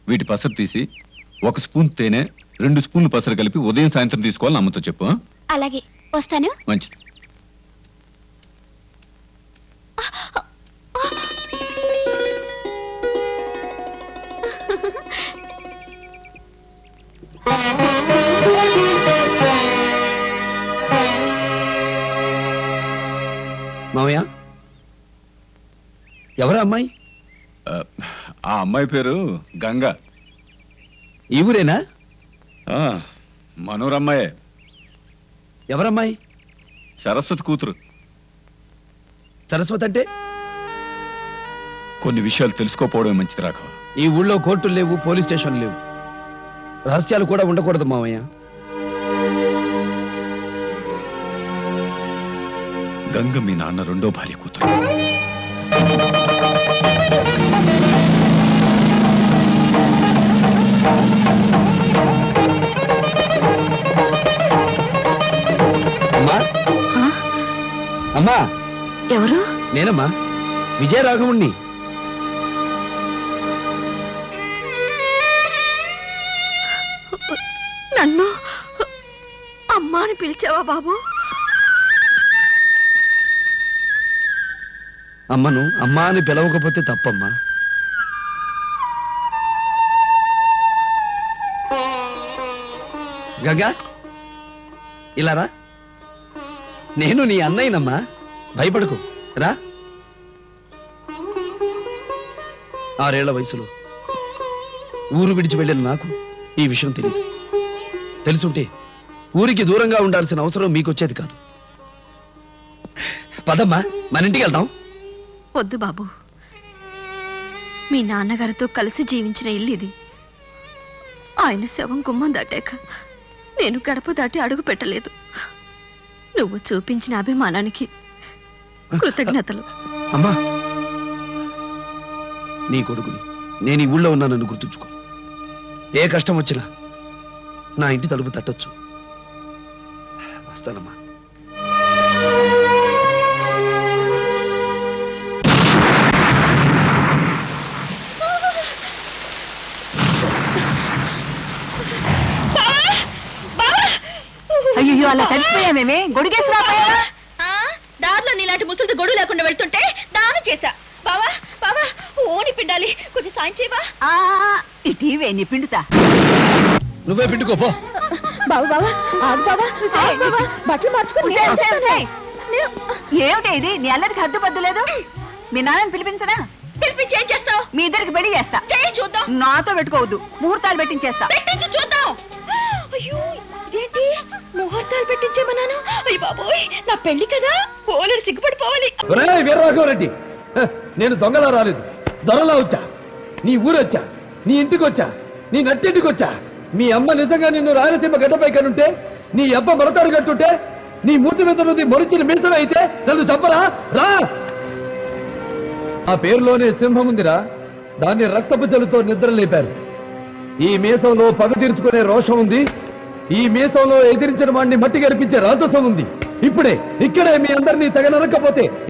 వీటి పసరు తీసి 1 స్పూన్ తేనె 2 స్పూన్లు పసరు కలిపి ఉదయం సాయంత్రం తీసుకోవాలని అమ్మతో చెప్పు. అలాగే, వస్తాను. మంచిది. మామయ్య, ఎవరా అమ్మాయి? ఆ అమ్మాయి పేరు గంగా. ఈ ఊరేనా? మనోరమ్మాయే. ఎవరమ్మాయి? సరస్వతి కూతురు. సరస్వతి అంటే? కొన్ని విషయాలు తెలుసుకోపోవడమే మంచిది రాఘవ. ఈ ఊళ్ళో కోర్టులు లేవు, పోలీస్ స్టేషన్లు లేవు, రహస్యాలు కూడా ఉండకూడదు మామయ్య. గంగ మీ నాన్న 2వ భార్య కూతురు. అమ్మా, అమ్మా. ఎవరు? నేనమ్మా, విజయరాఘవుణ్ణి. నన్ను అమ్మా అని పిలిచావా బాబు? అమ్మను అమ్మా అని పిలవకపోతే తప్పమ్మా. గంగా, ఇలా రా. నేను నీ అన్నయ్యనమ్మా, భయపడకు, రా. 6 ఏళ్ల వయసులో ఊరు విడిచి వెళ్ళిన నాకు ఈ విషయం తెలియదు. తెలుసుంటే ఊరికి దూరంగా ఉండాల్సిన అవసరం మీకొచ్చేది కాదు. పదమ్మా, మన ఇంటికి వెళ్దాం. వద్దు బాబు, మీ నాన్నగారితో కలిసి జీవించిన ఇల్లు ఇది. ఆయన శవం గుమ్మం దాటాక నేను గడప దాటి అడుగు పెట్టలేదు. నువ్వు చూపించిన అభిమానానికి కృతజ్ఞతలు. అమ్మా, నీ కొడుకుని నేను ఈ ఊళ్ళో ఉన్నానని గుర్తుంచుకో. ఏ కష్టం వచ్చినా నా ఇంటి తలుపు తట్టొచ్చు. వస్తానమ్మా. అయ్యో, అలా కలిసిపోయామేమే. గొడుగేసి రాపోయా? దారిలో నీలాంటి ముసలితో గొడుగు లేకుండా వెళ్తుంటే దానం చేశా. బావా బావా, ఓని పిండాలి, కొంచెం సాయం చేయవా? ఇటీవే నీ పిండుతా. నువ్వే పిండుకోపో. బావా బావా, ఆగు బావా, బట్టలు మార్చుకుని ఏమిటి ఇది? నీ అల్లరికి హద్దు పద్దు లేదు. మీ నాన్నని పిలిపించరా? పిలిపించి ఏం చేస్తావు? మీ ఇద్దరికి పెళ్లి చేస్తా. చేయి చూద్దాం. నాతో పెట్టుకోవద్దు, ముహూర్తాలు పెట్టించేస్తా. పెట్టించి చూద్దాం. అయ్యో, ఇదేంటి ముహూర్తాలు పెట్టించేమన్నాను? అయ్య బాబోయ్, నా పెళ్లి కదా, పోలేడు, సిగ్గుపడిపోవాలి. వీరరాఘవరెడ్డి, నేను దొంగలా రాలేదు, దొరలా వచ్చా. నీ ఊరొచ్చా, నీ ఇంటికి వచ్చా, నీ నట్టింటికి వచ్చా. మీ అమ్మ నిజంగా నిన్ను రాయలసీమ గడ్డపై కనుంటే, నీ అబ్బ మరతాడు కట్టుంటే, నీ మూతి మీద నుండి మొరిచిన మీసమే అయితే నన్ను చంపరా? రా. ఆ పేరులోనే సింహం ఉందిరా, దాన్ని రక్తపు జలుతో నిద్ర లేపారు. ఈ మీసంలో పగ తీర్చుకునే రోషం ఉంది. ఈ మీసంలో ఎదిరించిన వాడిని మట్టి గడిపించే రాజసం ఉంది. ఇప్పుడే ఇక్కడే మీ అందరినీ తెగనరకపోతే